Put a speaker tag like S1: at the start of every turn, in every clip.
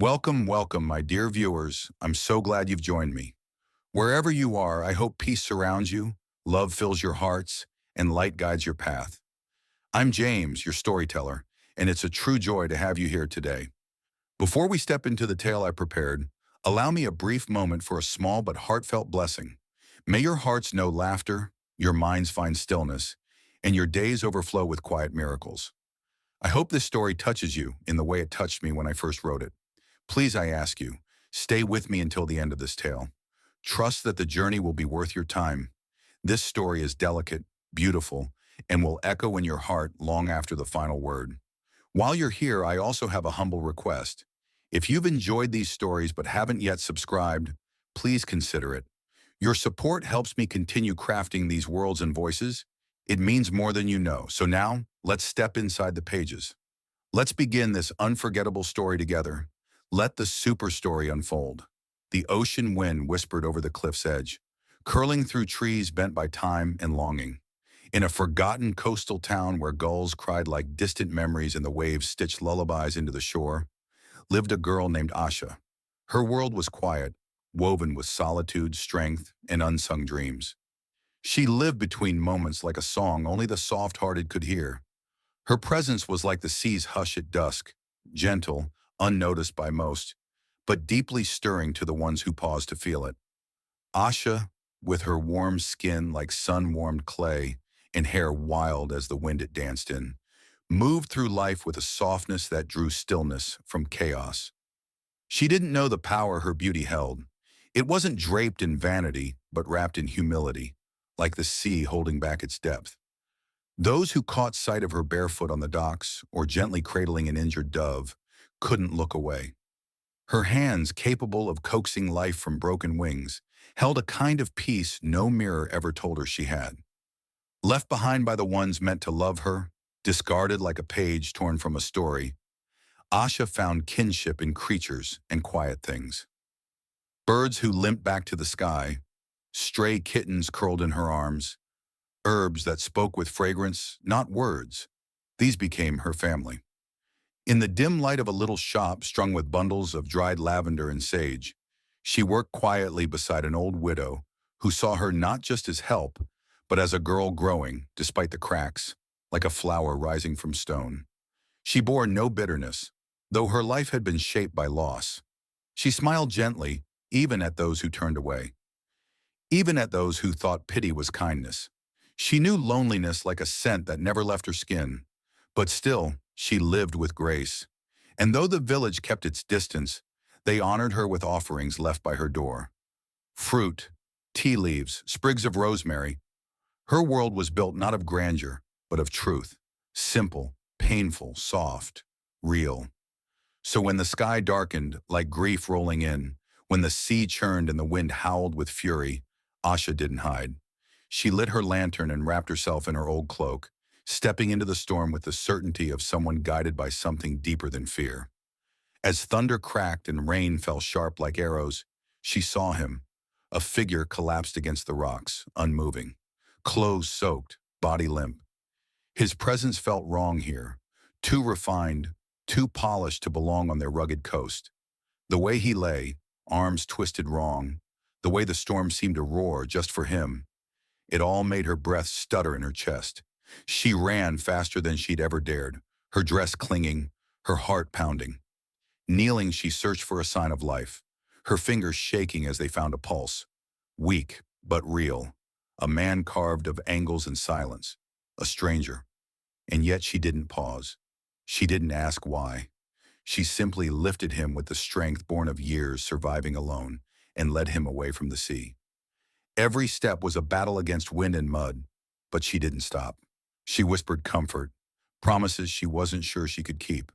S1: Welcome, welcome, my dear viewers. I'm so glad you've joined me. Wherever you are, I hope peace surrounds you, love fills your hearts, and light guides your path. I'm James, your storyteller, and it's a true joy to have you here today. Before we step into the tale I prepared, allow me a brief moment for a small but heartfelt blessing. May your hearts know laughter, your minds find stillness, and your days overflow with quiet miracles. I hope this story touches you in the way it touched me when I first wrote it. Please, I ask you, stay with me until the end of this tale. Trust that the journey will be worth your time. This story is delicate, beautiful, and will echo in your heart long after the final word. While you're here, I also have a humble request. If you've enjoyed these stories but haven't yet subscribed, please consider it. Your support helps me continue crafting these worlds and voices. It means more than you know. So now, let's step inside the pages. Let's begin this unforgettable story together. Let the super story unfold. The ocean wind whispered over the cliff's edge, curling through trees bent by time and longing. In a forgotten coastal town where gulls cried like distant memories and the waves stitched lullabies into the shore, lived a girl named Asha. Her world was quiet, woven with solitude, strength, and unsung dreams. She lived between moments like a song only the soft-hearted could hear. Her presence was like the sea's hush at dusk, gentle, unnoticed by most, but deeply stirring to the ones who paused to feel it. Asha, with her warm skin like sun-warmed clay and hair wild as the wind it danced in, moved through life with a softness that drew stillness from chaos. She didn't know the power her beauty held. It wasn't draped in vanity, but wrapped in humility, like the sea holding back its depth. Those who caught sight of her barefoot on the docks or gently cradling an injured dove couldn't look away. Her hands, capable of coaxing life from broken wings, held a kind of peace no mirror ever told her she had. Left behind by the ones meant to love her, discarded like a page torn from a story, Asha found kinship in creatures and quiet things. Birds who limped back to the sky, stray kittens curled in her arms, herbs that spoke with fragrance, not words. These became her family. In the dim light of a little shop strung with bundles of dried lavender and sage, she worked quietly beside an old widow who saw her not just as help, but as a girl growing, despite the cracks, like a flower rising from stone. She bore no bitterness, though her life had been shaped by loss. She smiled gently, even at those who turned away, even at those who thought pity was kindness. She knew loneliness like a scent that never left her skin, but still, she lived with grace. And though the village kept its distance, they honored her with offerings left by her door. Fruit, tea leaves, sprigs of rosemary. Her world was built not of grandeur, but of truth. Simple, painful, soft, real. So when the sky darkened, like grief rolling in, when the sea churned and the wind howled with fury, Asha didn't hide. She lit her lantern and wrapped herself in her old cloak, stepping into the storm with the certainty of someone guided by something deeper than fear. As thunder cracked and rain fell sharp like arrows, she saw him, a figure collapsed against the rocks, unmoving, clothes soaked, body limp. His presence felt wrong here, too refined, too polished to belong on their rugged coast. The way he lay, arms twisted wrong, the way the storm seemed to roar just for him, it all made her breath stutter in her chest. She ran faster than she'd ever dared, her dress clinging, her heart pounding. Kneeling, she searched for a sign of life, her fingers shaking as they found a pulse. Weak, but real. A man carved of angles and silence. A stranger. And yet she didn't pause. She didn't ask why. She simply lifted him with the strength born of years surviving alone and led him away from the sea. Every step was a battle against wind and mud, but she didn't stop. She whispered comfort, promises she wasn't sure she could keep.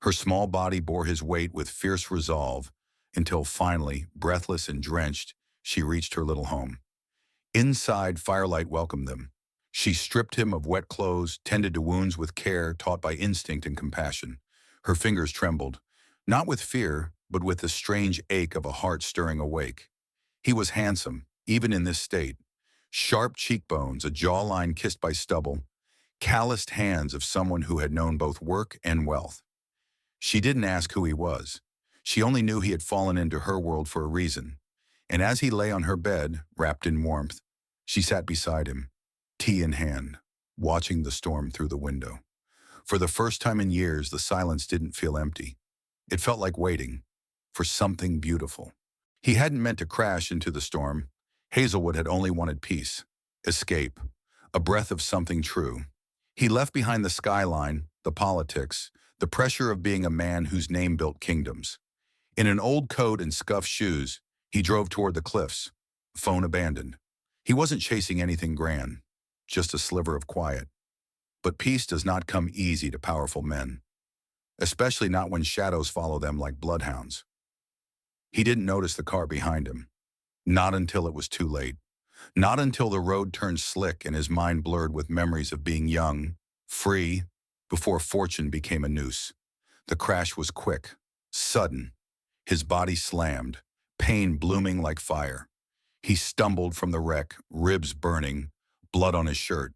S1: Her small body bore his weight with fierce resolve until finally, breathless and drenched, she reached her little home. Inside, firelight welcomed them. She stripped him of wet clothes, tended to wounds with care taught by instinct and compassion. Her fingers trembled, not with fear, but with the strange ache of a heart stirring awake. He was handsome, even in this state. Sharp cheekbones, a jawline kissed by stubble, calloused hands of someone who had known both work and wealth. She didn't ask who he was. She only knew he had fallen into her world for a reason. And as he lay on her bed, wrapped in warmth, she sat beside him, tea in hand, watching the storm through the window. For the first time in years, the silence didn't feel empty. It felt like waiting for something beautiful. He hadn't meant to crash into the storm. Hazelwood had only wanted peace, escape, a breath of something true. He left behind the skyline, the politics, the pressure of being a man whose name built kingdoms. In an old coat and scuffed shoes, he drove toward the cliffs, phone abandoned. He wasn't chasing anything grand, just a sliver of quiet. But peace does not come easy to powerful men, especially not when shadows follow them like bloodhounds. He didn't notice the car behind him, not until it was too late. Not until the road turned slick and his mind blurred with memories of being young, free, before fortune became a noose. The crash was quick, sudden. His body slammed, pain blooming like fire. He stumbled from the wreck, ribs burning, blood on his shirt.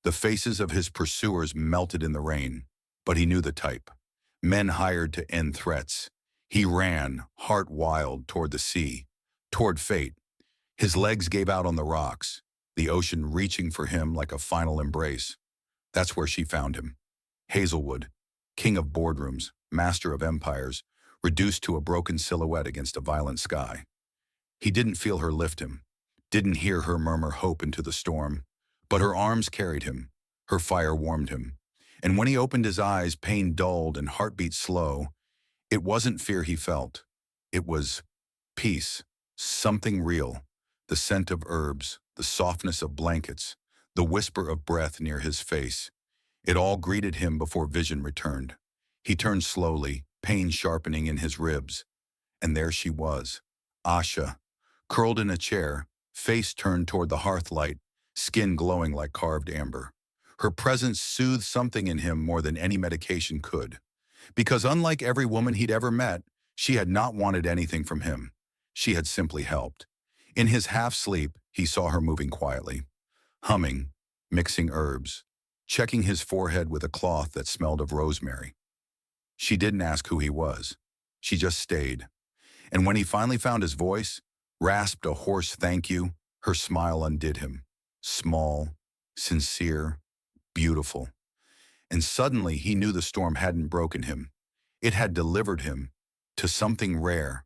S1: The faces of his pursuers melted in the rain, but he knew the type. Men hired to end threats. He ran, heart wild, toward the sea, toward fate. His legs gave out on the rocks, the ocean reaching for him like a final embrace. That's where she found him. Hazelwood, king of boardrooms, master of empires, reduced to a broken silhouette against a violent sky. He didn't feel her lift him, didn't hear her murmur hope into the storm, but her arms carried him, her fire warmed him. And when he opened his eyes, pain dulled and heartbeat slow. It wasn't fear he felt. It was peace, something real. The scent of herbs, the softness of blankets, the whisper of breath near his face. It all greeted him before vision returned. He turned slowly, pain sharpening in his ribs. And there she was, Asha, curled in a chair, face turned toward the hearth light, skin glowing like carved amber. Her presence soothed something in him more than any medication could. Because unlike every woman he'd ever met, she had not wanted anything from him. She had simply helped. In his half-sleep, he saw her moving quietly, humming, mixing herbs, checking his forehead with a cloth that smelled of rosemary. She didn't ask who he was. She just stayed. And when he finally found his voice, rasped a hoarse thank you, her smile undid him. Small, sincere, beautiful. And suddenly he knew the storm hadn't broken him. It had delivered him to something rare.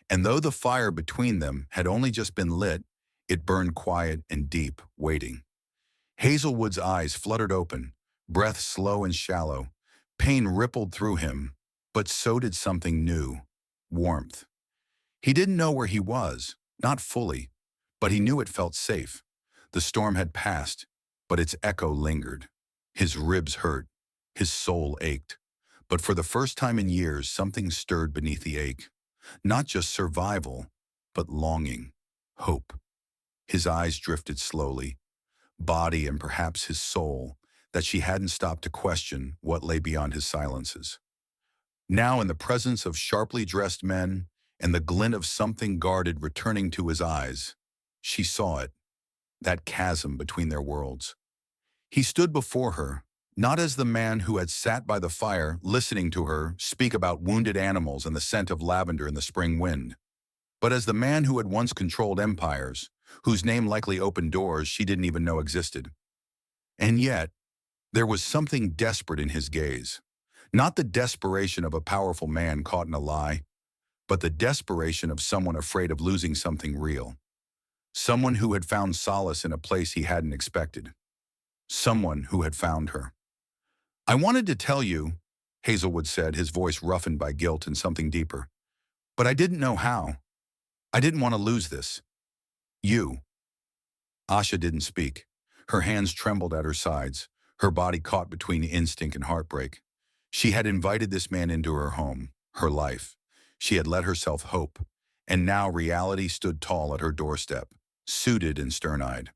S1: And though the fire between them had only just been lit, it burned quiet and deep, waiting. Hazelwood's eyes fluttered open, breath slow and shallow. Pain rippled through him, but so did something new, warmth. He didn't know where he was, not fully, but he knew it felt safe. The storm had passed, but its echo lingered. His ribs hurt, his soul ached. But for the first time in years, something stirred beneath the ache. Not just survival, but longing, hope. His eyes drifted slowly, body and perhaps his soul, that she hadn't stopped to question what lay beyond his silences. Now in the presence of sharply dressed men and the glint of something guarded returning to his eyes, she saw it, that chasm between their worlds. He stood before her, not as the man who had sat by the fire listening to her speak about wounded animals and the scent of lavender in the spring wind, but as the man who had once controlled empires, whose name likely opened doors she didn't even know existed. And yet, there was something desperate in his gaze. Not the desperation of a powerful man caught in a lie, but the desperation of someone afraid of losing something real. Someone who had found solace in a place he hadn't expected. Someone who had found her. "I wanted to tell you," Hazelwood said, his voice roughened by guilt and something deeper. "But I didn't know how. I didn't want to lose this. You." Asha didn't speak. Her hands trembled at her sides, her body caught between instinct and heartbreak. She had invited this man into her home, her life. She had let herself hope, and now reality stood tall at her doorstep, suited and stern-eyed.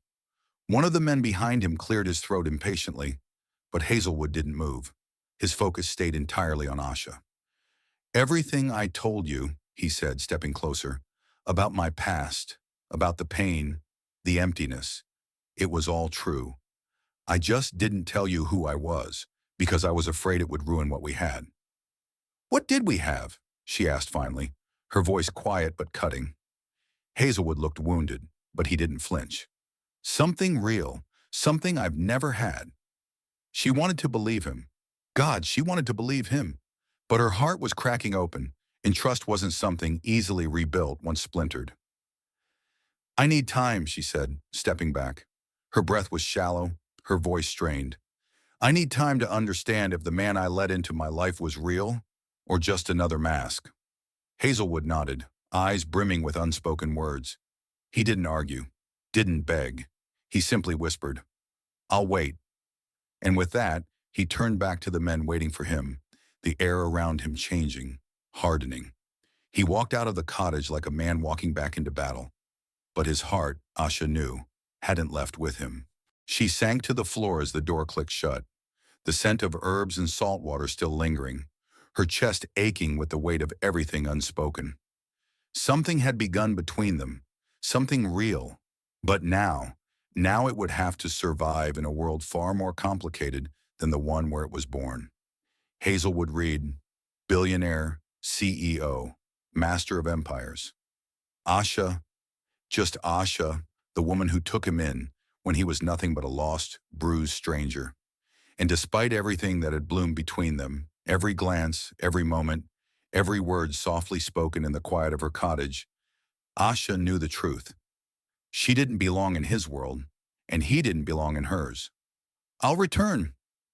S1: One of the men behind him cleared his throat impatiently, but Hazelwood didn't move. His focus stayed entirely on Asha. "Everything I told you," he said, stepping closer, "about my past, about the pain, the emptiness, it was all true. I just didn't tell you who I was, because I was afraid it would ruin what we had." "What did we have?" she asked finally, her voice quiet but cutting. Hazelwood looked wounded, but he didn't flinch. Something real, something I've never had. She wanted to believe him. God, she wanted to believe him. But her heart was cracking open, and trust wasn't something easily rebuilt once splintered. I need time, she said, stepping back. Her breath was shallow, her voice strained. I need time to understand if the man I let into my life was real or just another mask. Hazelwood nodded, eyes brimming with unspoken words. He didn't argue, didn't beg. He simply whispered, I'll wait. And with that, he turned back to the men waiting for him, the air around him changing, hardening. He walked out of the cottage like a man walking back into battle. But his heart, Asha knew, hadn't left with him. She sank to the floor as the door clicked shut, the scent of herbs and salt water still lingering, her chest aching with the weight of everything unspoken. Something had begun between them, something real. But now it would have to survive in a world far more complicated than the one where it was born. Hazelwood read, billionaire, CEO, master of empires. Asha, just Asha, the woman who took him in when he was nothing but a lost, bruised stranger. And despite everything that had bloomed between them, every glance, every moment, every word softly spoken in the quiet of her cottage, Asha knew the truth. She didn't belong in his world, and he didn't belong in hers. I'll return,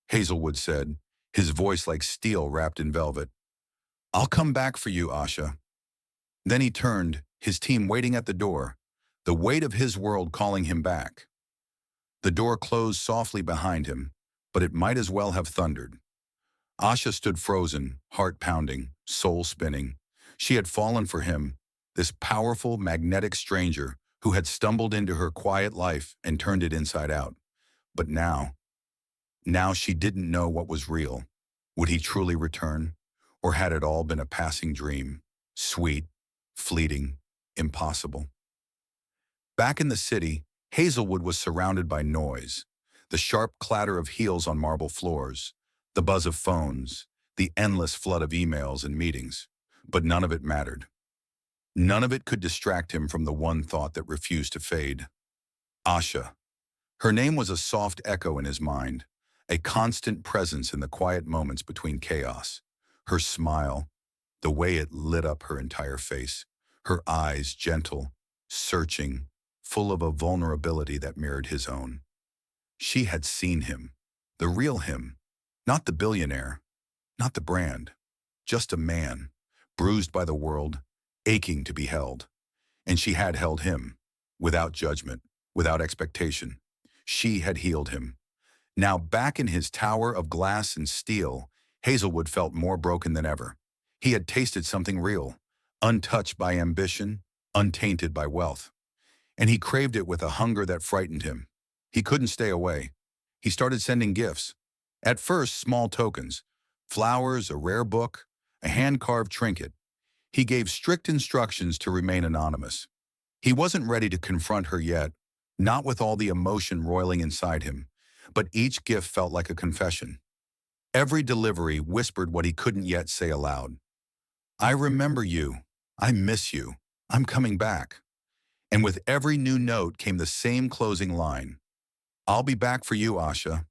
S1: Hazelwood said, his voice like steel wrapped in velvet. I'll come back for you, Asha. Then he turned, his team waiting at the door, the weight of his world calling him back. The door closed softly behind him, but it might as well have thundered. Asha stood frozen, heart pounding, soul spinning. She had fallen for him, this powerful, magnetic stranger who had stumbled into her quiet life and turned it inside out. But now she didn't know what was real. Would he truly return? Or had it all been a passing dream? Sweet, fleeting, impossible. Back in the city, Hazelwood was surrounded by noise. The sharp clatter of heels on marble floors, the buzz of phones, the endless flood of emails and meetings. But none of it mattered. None of it could distract him from the one thought that refused to fade. Asha. Her name was a soft echo in his mind, a constant presence in the quiet moments between chaos. Her smile, the way it lit up her entire face, her eyes gentle, searching, full of a vulnerability that mirrored his own. She had seen him, the real him, not the billionaire, not the brand, just a man, bruised by the world, aching to be held. And she had held him, without judgment, without expectation. She had healed him. Now back in his tower of glass and steel, Hazelwood felt more broken than ever. He had tasted something real, untouched by ambition, untainted by wealth. And he craved it with a hunger that frightened him. He couldn't stay away. He started sending gifts. At first, small tokens, flowers, a rare book, a hand-carved trinket. He gave strict instructions to remain anonymous. He wasn't ready to confront her yet, not with all the emotion roiling inside him, but each gift felt like a confession. Every delivery whispered what he couldn't yet say aloud. I remember you. I miss you. I'm coming back. And with every new note came the same closing line. I'll be back for you, Asha.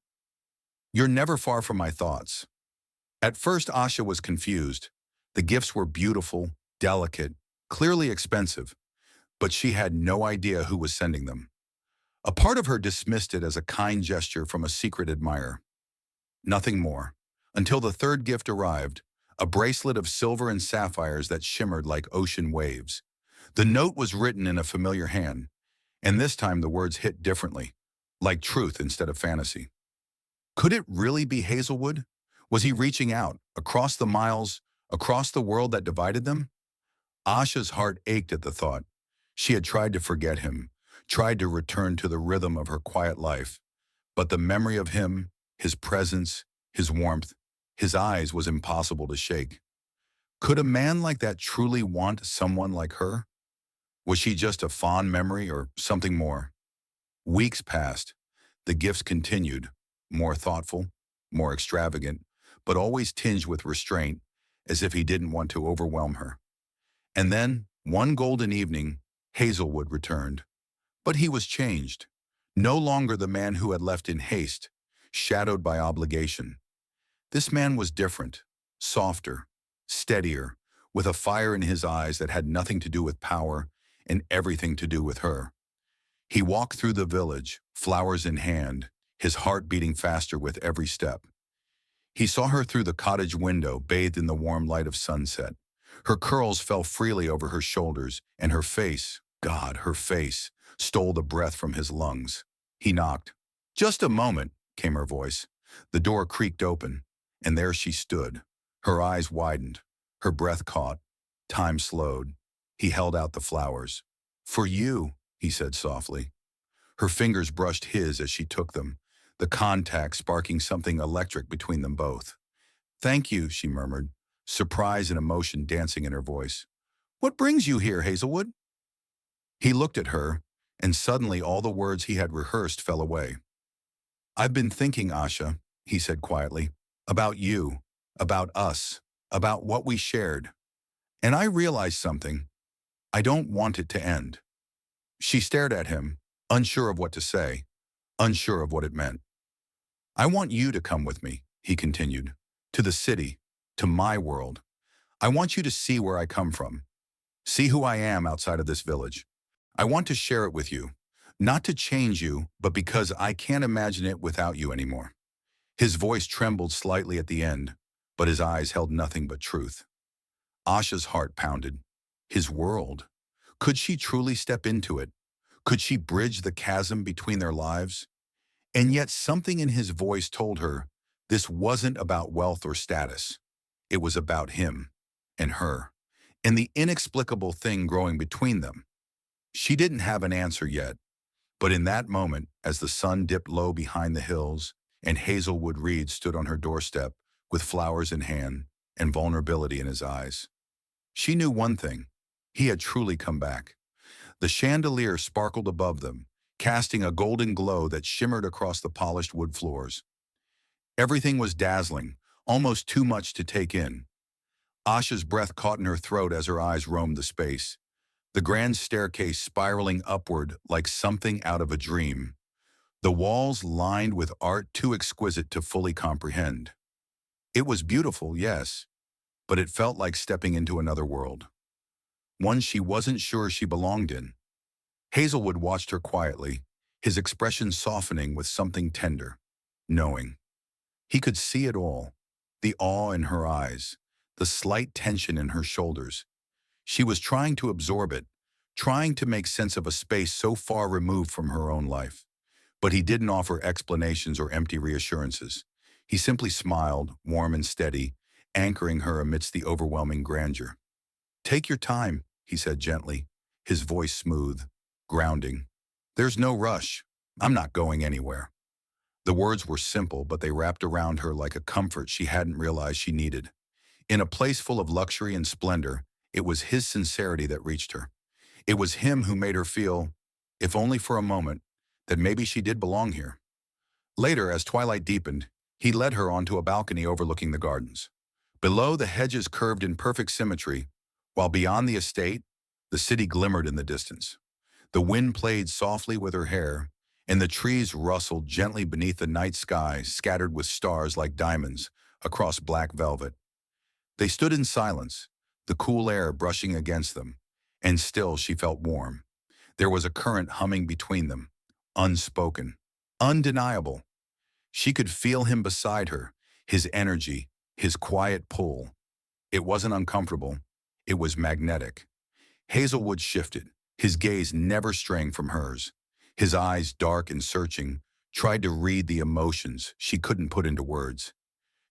S1: You're never far from my thoughts. At first, Asha was confused. The gifts were beautiful, delicate, clearly expensive, but she had no idea who was sending them. A part of her dismissed it as a kind gesture from a secret admirer. Nothing more, until the third gift arrived, a bracelet of silver and sapphires that shimmered like ocean waves. The note was written in a familiar hand, and this time the words hit differently, like truth instead of fantasy. Could it really be Hazelwood? Was he reaching out, across the miles, across the world that divided them? Asha's heart ached at the thought. She had tried to forget him, tried to return to the rhythm of her quiet life. But the memory of him, his presence, his warmth, his eyes was impossible to shake. Could a man like that truly want someone like her? Was she just a fond memory or something more? Weeks passed. The gifts continued, more thoughtful, more extravagant, but always tinged with restraint, as if he didn't want to overwhelm her. And then, one golden evening, Hazelwood returned. But he was changed. No longer the man who had left in haste, shadowed by obligation. This man was different, softer, steadier, with a fire in his eyes that had nothing to do with power and everything to do with her. He walked through the village, flowers in hand, his heart beating faster with every step. He saw her through the cottage window, bathed in the warm light of sunset. Her curls fell freely over her shoulders, and her face, God, her face, stole the breath from his lungs. He knocked. "Just a moment," came her voice. The door creaked open, and there she stood. Her eyes widened, her breath caught. Time slowed. He held out the flowers. "For you," he said softly. Her fingers brushed his as she took them, the contact sparking something electric between them both. "Thank you," she murmured, surprise and emotion dancing in her voice. "What brings you here, Hazelwood?" He looked at her, and suddenly all the words he had rehearsed fell away. "I've been thinking, Asha," he said quietly, "about you, about us, about what we shared. And I realized something. I don't want it to end." She stared at him, unsure of what to say, unsure of what it meant. "I want you to come with me," he continued, "to the city, to my world. I want you to see where I come from, see who I am outside of this village. I want to share it with you, not to change you, but because I can't imagine it without you anymore." His voice trembled slightly at the end, but his eyes held nothing but truth. Asha's heart pounded. His world. Could she truly step into it? Could she bridge the chasm between their lives? And yet something in his voice told her this wasn't about wealth or status. It was about him and her, and the inexplicable thing growing between them. She didn't have an answer yet, but in that moment, as the sun dipped low behind the hills and Hazelwood Reed stood on her doorstep with flowers in hand and vulnerability in his eyes, she knew one thing. He had truly come back. The chandelier sparkled above them, casting a golden glow that shimmered across the polished wood floors. Everything was dazzling, almost too much to take in. Asha's breath caught in her throat as her eyes roamed the space, the grand staircase spiraling upward like something out of a dream, the walls lined with art too exquisite to fully comprehend. It was beautiful, yes, but it felt like stepping into another world, one she wasn't sure she belonged in. Hazelwood watched her quietly, his expression softening with something tender, knowing. He could see it all, the awe in her eyes, the slight tension in her shoulders. She was trying to absorb it, trying to make sense of a space so far removed from her own life. But he didn't offer explanations or empty reassurances. He simply smiled, warm and steady, anchoring her amidst the overwhelming grandeur. "Take your time," he said gently, his voice smooth, grounding. "There's no rush. I'm not going anywhere." The words were simple, but they wrapped around her like a comfort she hadn't realized she needed. In a place full of luxury and splendor, it was his sincerity that reached her. It was him who made her feel, if only for a moment, that maybe she did belong here. Later, as twilight deepened, he led her onto a balcony overlooking the gardens. Below, the hedges curved in perfect symmetry, while beyond the estate, the city glimmered in the distance. The wind played softly with her hair, and the trees rustled gently beneath the night sky scattered with stars like diamonds across black velvet. They stood in silence, the cool air brushing against them, and still she felt warm. There was a current humming between them, unspoken, undeniable. She could feel him beside her, his energy, his quiet pull. It wasn't uncomfortable. It was magnetic. Hazelwood shifted, his gaze never straying from hers. His eyes, dark and searching, tried to read the emotions she couldn't put into words.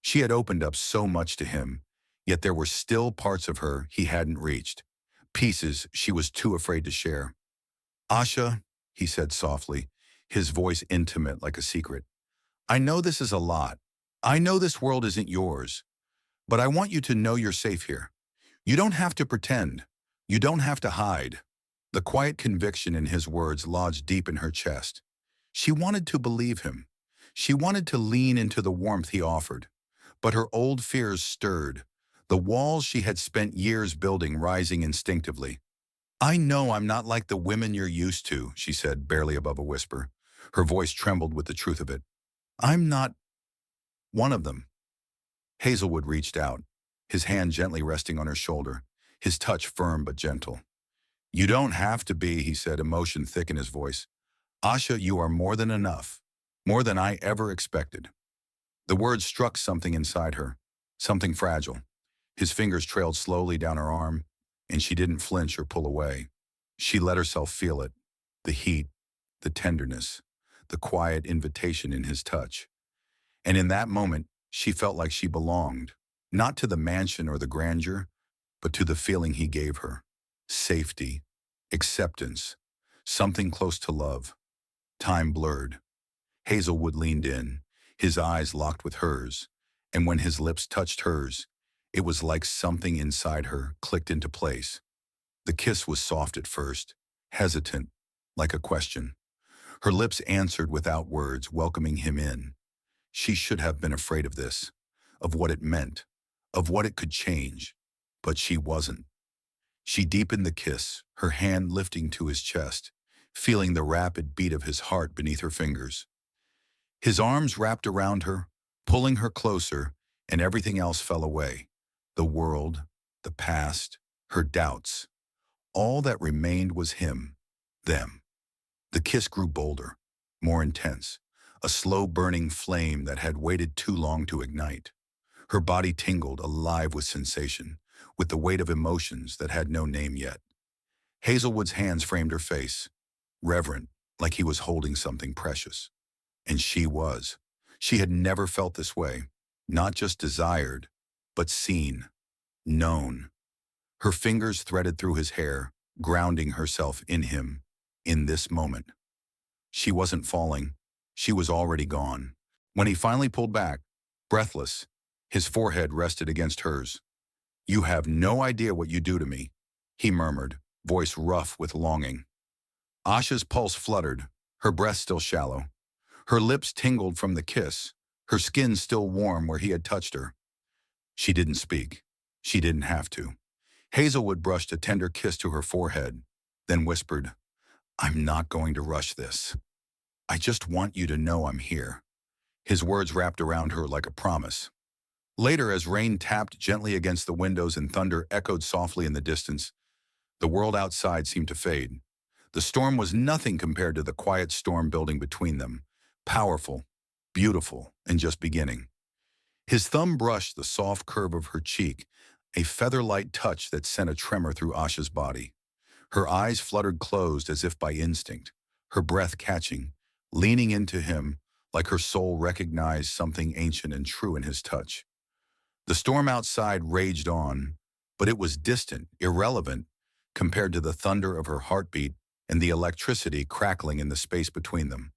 S1: She had opened up so much to him, yet there were still parts of her he hadn't reached, pieces she was too afraid to share. "Asha," he said softly, his voice intimate like a secret, "I know this is a lot. I know this world isn't yours, but I want you to know you're safe here. You don't have to pretend. You don't have to hide." The quiet conviction in his words lodged deep in her chest. She wanted to believe him. She wanted to lean into the warmth he offered. But her old fears stirred, the walls she had spent years building rising instinctively. "I know I'm not like the women you're used to," she said, barely above a whisper. Her voice trembled with the truth of it. "I'm not one of them." Hazelwood reached out, his hand gently resting on her shoulder, his touch firm but gentle. "You don't have to be," he said, emotion thick in his voice. "Asha, you are more than enough, more than I ever expected." The words struck something inside her, something fragile. His fingers trailed slowly down her arm, and she didn't flinch or pull away. She let herself feel it, the heat, the tenderness, the quiet invitation in his touch. And in that moment, she felt like she belonged, not to the mansion or the grandeur, but to the feeling he gave her. Safety, acceptance, something close to love. Time blurred. Hazelwood leaned in, his eyes locked with hers, and when his lips touched hers, it was like something inside her clicked into place. The kiss was soft at first, hesitant, like a question. Her lips answered without words, welcoming him in. She should have been afraid of this, of what it meant, of what it could change, but she wasn't. She deepened the kiss, her hand lifting to his chest, feeling the rapid beat of his heart beneath her fingers. His arms wrapped around her, pulling her closer, and everything else fell away. The world, the past, her doubts. All that remained was him, them. The kiss grew bolder, more intense, a slow burning flame that had waited too long to ignite. Her body tingled, alive with sensation, with the weight of emotions that had no name yet. Hazelwood's hands framed her face, reverent, like he was holding something precious. And she was. She had never felt this way, not just desired, but seen, known. Her fingers threaded through his hair, grounding herself in him, in this moment. She wasn't falling. She was already gone. When he finally pulled back, breathless, his forehead rested against hers. "You have no idea what you do to me," he murmured, voice rough with longing. Asha's pulse fluttered, her breath still shallow. Her lips tingled from the kiss, her skin still warm where he had touched her. She didn't speak. She didn't have to. Hazelwood brushed a tender kiss to her forehead, then whispered, "I'm not going to rush this. I just want you to know I'm here." His words wrapped around her like a promise. Later, as rain tapped gently against the windows and thunder echoed softly in the distance, the world outside seemed to fade. The storm was nothing compared to the quiet storm building between them, powerful, beautiful, and just beginning. His thumb brushed the soft curve of her cheek, a feather-light touch that sent a tremor through Asha's body. Her eyes fluttered closed as if by instinct, her breath catching, leaning into him like her soul recognized something ancient and true in his touch. The storm outside raged on, but it was distant, irrelevant, compared to the thunder of her heartbeat and the electricity crackling in the space between them.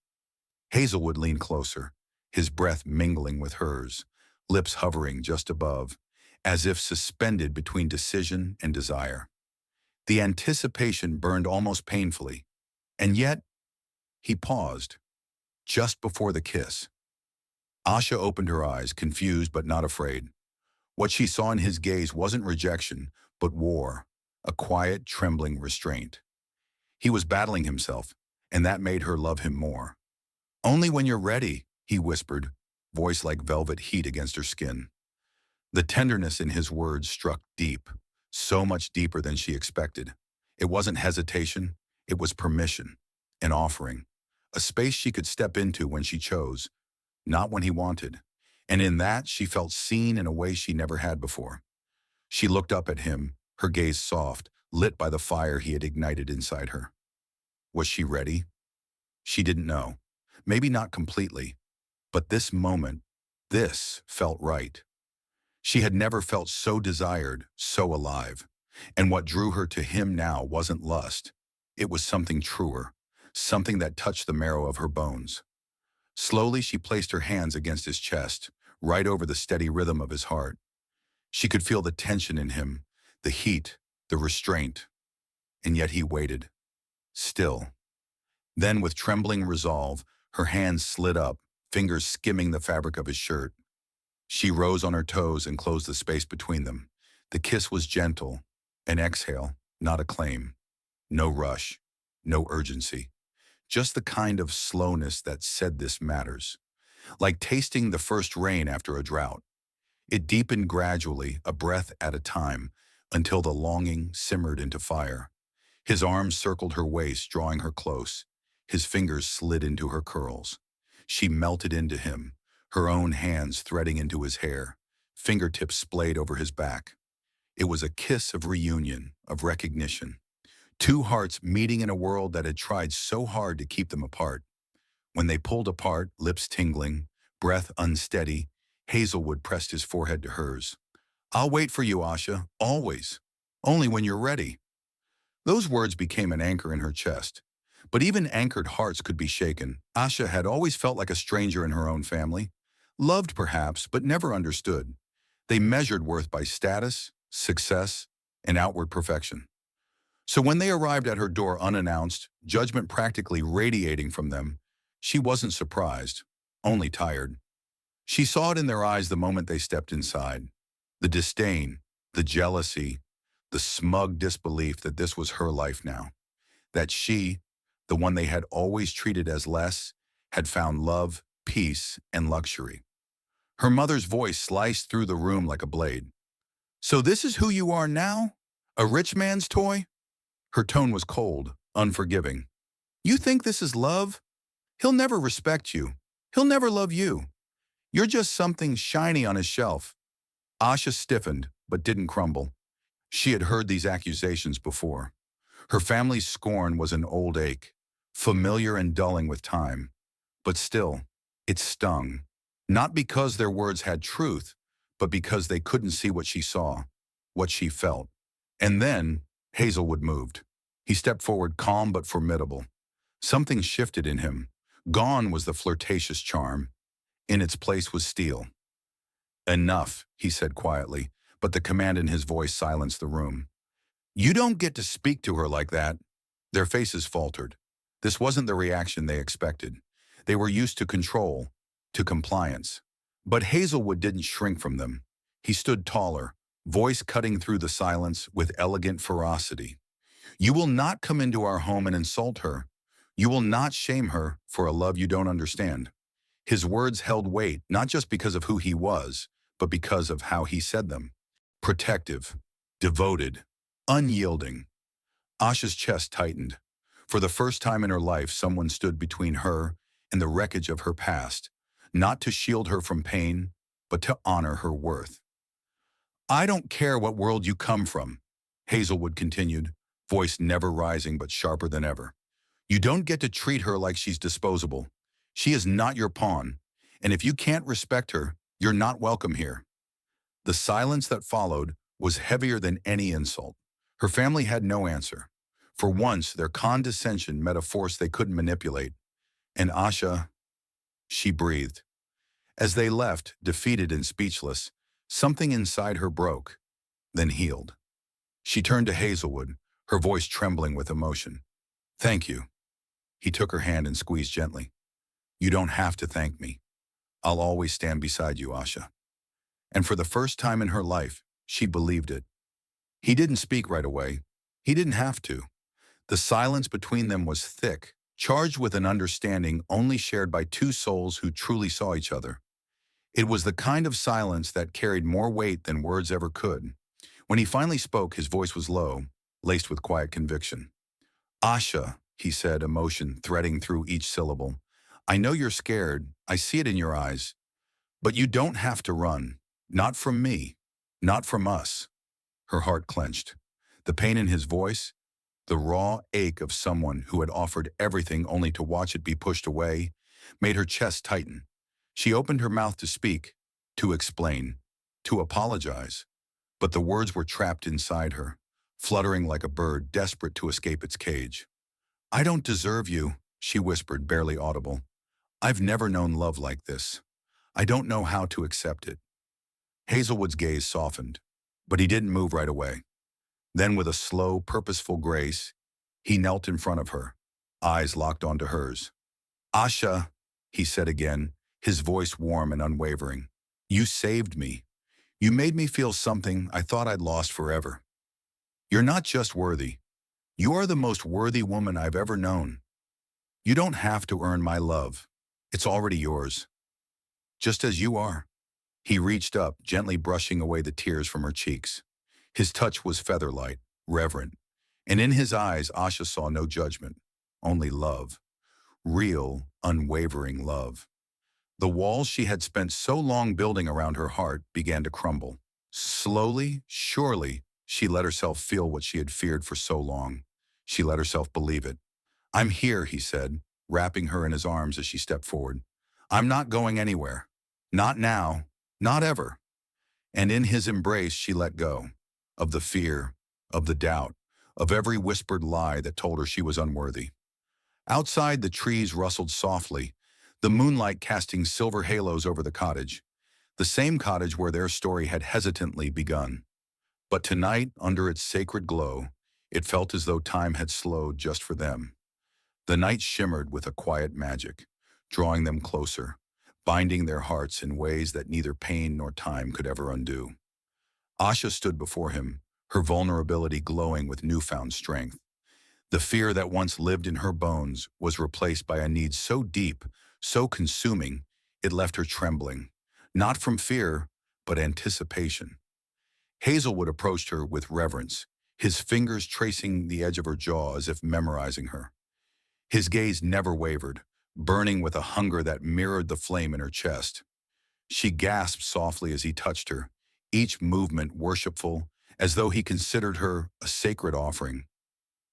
S1: Hazelwood leaned closer, his breath mingling with hers, lips hovering just above, as if suspended between decision and desire. The anticipation burned almost painfully, and yet he paused, just before the kiss. Asha opened her eyes, confused but not afraid. What she saw in his gaze wasn't rejection, but war, a quiet, trembling restraint. He was battling himself, and that made her love him more. "Only when you're ready," he whispered, voice like velvet heat against her skin. The tenderness in his words struck deep, so much deeper than she expected. It wasn't hesitation, it was permission, an offering, a space she could step into when she chose, not when he wanted. And in that, she felt seen in a way she never had before. She looked up at him, her gaze soft, lit by the fire he had ignited inside her. Was she ready? She didn't know. Maybe not completely. But this moment, this felt right. She had never felt so desired, so alive. And what drew her to him now wasn't lust. It was something truer, something that touched the marrow of her bones. Slowly, she placed her hands against his chest, right over the steady rhythm of his heart. She could feel the tension in him, the heat, the restraint. And yet he waited. Still. Then, with trembling resolve, her hands slid up, fingers skimming the fabric of his shirt. She rose on her toes and closed the space between them, The kiss was gentle, an exhale, not a claim. No rush, no urgency. Just the kind of slowness that said this matters. Like tasting the first rain after a drought. It deepened gradually, a breath at a time, until the longing simmered into fire. His arms circled her waist, drawing her close. His fingers slid into her curls. She melted into him, her own hands threading into his hair, fingertips splayed over his back. It was a kiss of reunion, of recognition. Two hearts meeting in a world that had tried so hard to keep them apart. When they pulled apart, lips tingling, breath unsteady, Hazelwood pressed his forehead to hers. "I'll wait for you, Asha, always. Only when you're ready." Those words became an anchor in her chest. But even anchored hearts could be shaken. Asha had always felt like a stranger in her own family. Loved perhaps, but never understood. They measured worth by status, success, and outward perfection. So when they arrived at her door unannounced, judgment practically radiating from them, she wasn't surprised, only tired. She saw it in their eyes the moment they stepped inside. The disdain, the jealousy, the smug disbelief that this was her life now. That she, the one they had always treated as less, had found love, peace, and luxury. Her mother's voice sliced through the room like a blade. "So this is who you are now? A rich man's toy?" Her tone was cold, unforgiving. "You think this is love? He'll never respect you. He'll never love you. You're just something shiny on his shelf." Asha stiffened, but didn't crumble. She had heard these accusations before. Her family's scorn was an old ache, familiar and dulling with time. But still, it stung. Not because their words had truth, but because they couldn't see what she saw, what she felt. And then, Hazelwood moved. He stepped forward, calm but formidable. Something shifted in him. Gone was the flirtatious charm. In its place was steel. "Enough," he said quietly, but the command in his voice silenced the room. "You don't get to speak to her like that." Their faces faltered. This wasn't the reaction they expected. They were used to control, to compliance. But Hazelwood didn't shrink from them. He stood taller, voice cutting through the silence with elegant ferocity. "You will not come into our home and insult her. You will not shame her for a love you don't understand." His words held weight, not just because of who he was, but because of how he said them. Protective, devoted, unyielding. Asha's chest tightened. For the first time in her life, someone stood between her and the wreckage of her past, not to shield her from pain, but to honor her worth. "I don't care what world you come from," Hazelwood continued, voice never rising but sharper than ever. "You don't get to treat her like she's disposable. She is not your pawn, and if you can't respect her, you're not welcome here." The silence that followed was heavier than any insult. Her family had no answer. For once, their condescension met a force they couldn't manipulate. And Asha, she breathed. As they left, defeated and speechless, something inside her broke, then healed. She turned to Hazelwood, her voice trembling with emotion. "Thank you." He took her hand and squeezed gently. "You don't have to thank me. I'll always stand beside you, Asha." And for the first time in her life, she believed it. He didn't speak right away. He didn't have to. The silence between them was thick, charged with an understanding only shared by two souls who truly saw each other. It was the kind of silence that carried more weight than words ever could. When he finally spoke, his voice was low, laced with quiet conviction. "Asha," he said, emotion threading through each syllable. "I know you're scared. I see it in your eyes. But you don't have to run. Not from me. Not from us." Her heart clenched. The pain in his voice, the raw ache of someone who had offered everything only to watch it be pushed away, made her chest tighten. She opened her mouth to speak, to explain, to apologize. But the words were trapped inside her, fluttering like a bird desperate to escape its cage. "I don't deserve you," she whispered, barely audible. "I've never known love like this. I don't know how to accept it." Hazelwood's gaze softened, but he didn't move right away. Then with a slow, purposeful grace, he knelt in front of her, eyes locked onto hers. "Asha," he said again, his voice warm and unwavering, "you saved me. You made me feel something I thought I'd lost forever. You're not just worthy. You are the most worthy woman I've ever known. You don't have to earn my love. It's already yours, just as you are." He reached up, gently brushing away the tears from her cheeks. His touch was feather-light, reverent, and in his eyes Asha saw no judgment, only love. Real, unwavering love. The walls she had spent so long building around her heart began to crumble. Slowly, surely, she let herself feel what she had feared for so long. She let herself believe it. "I'm here," he said, wrapping her in his arms as she stepped forward. "I'm not going anywhere. Not now. Not ever." And in his embrace she let go. Of the fear, of the doubt, of every whispered lie that told her she was unworthy. Outside, the trees rustled softly, the moonlight casting silver halos over the cottage. The same cottage where their story had hesitantly begun. But tonight, under its sacred glow, it felt as though time had slowed just for them. The night shimmered with a quiet magic, drawing them closer, binding their hearts in ways that neither pain nor time could ever undo. Asha stood before him, her vulnerability glowing with newfound strength. The fear that once lived in her bones was replaced by a need so deep, so consuming, it left her trembling. Not from fear, but anticipation. Hazelwood approached her with reverence, his fingers tracing the edge of her jaw as if memorizing her. His gaze never wavered, burning with a hunger that mirrored the flame in her chest. She gasped softly as he touched her, each movement worshipful, as though he considered her a sacred offering.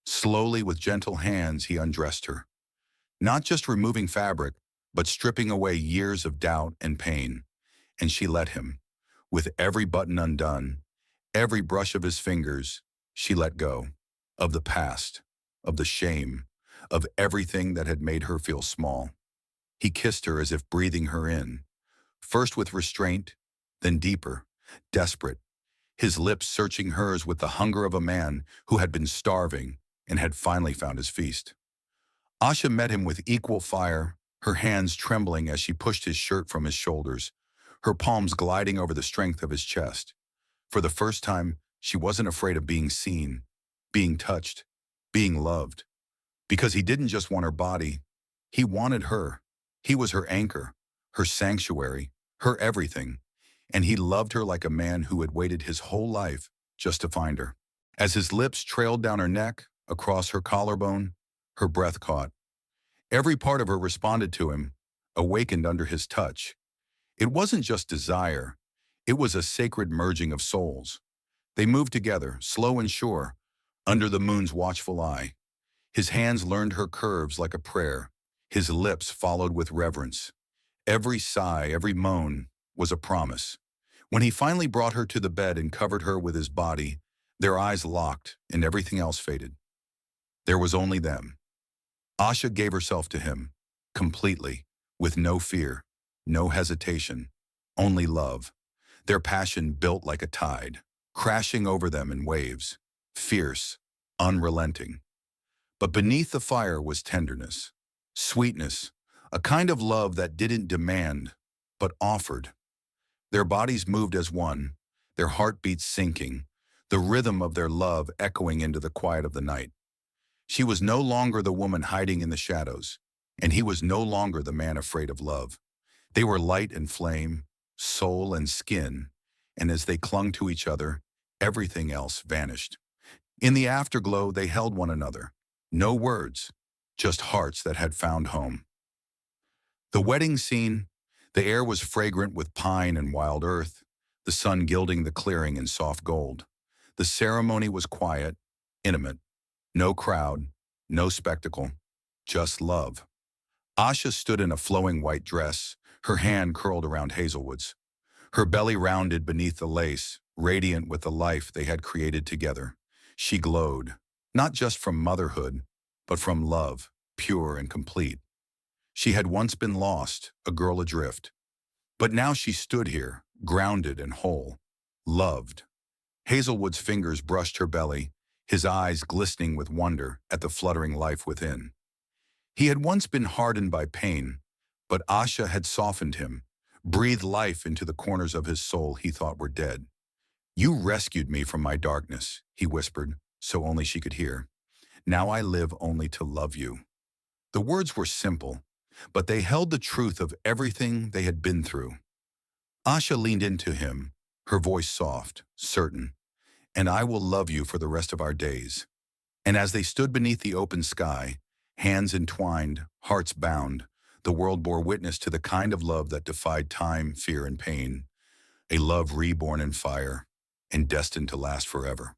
S1: Slowly, with gentle hands, he undressed her. Not just removing fabric, but stripping away years of doubt and pain. And she let him. With every button undone, every brush of his fingers, she let go. Of the past, of the shame, of everything that had made her feel small. He kissed her as if breathing her in. First with restraint, then deeper, desperate. His lips searching hers with the hunger of a man who had been starving and had finally found his feast. Asha met him with equal fire, her hands trembling as she pushed his shirt from his shoulders, her palms gliding over the strength of his chest. For the first time, she wasn't afraid of being seen, being touched, being loved. Because he didn't just want her body, he wanted her. He was her anchor, her sanctuary, her everything. And he loved her like a man who had waited his whole life just to find her. As his lips trailed down her neck, across her collarbone, her breath caught. Every part of her responded to him, awakened under his touch. It wasn't just desire. It was a sacred merging of souls. They moved together, slow and sure, under the moon's watchful eye. His hands learned her curves like a prayer. His lips followed with reverence. Every sigh, every moan was a promise. When he finally brought her to the bed and covered her with his body, their eyes locked and everything else faded. There was only them. Asha gave herself to him, completely, with no fear, no hesitation, only love. Their passion built like a tide, crashing over them in waves, fierce, unrelenting. But beneath the fire was tenderness, sweetness, a kind of love that didn't demand, but offered. Their bodies moved as one, their heartbeats syncing, the rhythm of their love echoing into the quiet of the night. She was no longer the woman hiding in the shadows, and he was no longer the man afraid of love. They were light and flame, soul and skin, and as they clung to each other, everything else vanished. In the afterglow, they held one another. No words, just hearts that had found home. The wedding scene, the air was fragrant with pine and wild earth, the sun gilding the clearing in soft gold. The ceremony was quiet, intimate. No crowd, no spectacle, just love. Asha stood in a flowing white dress, her hand curled around Hazelwood's. Her belly rounded beneath the lace, radiant with the life they had created together. She glowed, not just from motherhood, but from love, pure and complete. She had once been lost, a girl adrift. But now she stood here, grounded and whole, loved. Hazelwood's fingers brushed her belly, his eyes glistening with wonder at the fluttering life within. He had once been hardened by pain, but Asha had softened him, breathed life into the corners of his soul he thought were dead. You rescued me from my darkness, he whispered, so only she could hear. Now I live only to love you. The words were simple, but they held the truth of everything they had been through. Asha leaned into him, her voice soft, certain, and I will love you for the rest of our days. And as they stood beneath the open sky, hands entwined, hearts bound, the world bore witness to the kind of love that defied time, fear, and pain, a love reborn in fire and destined to last forever.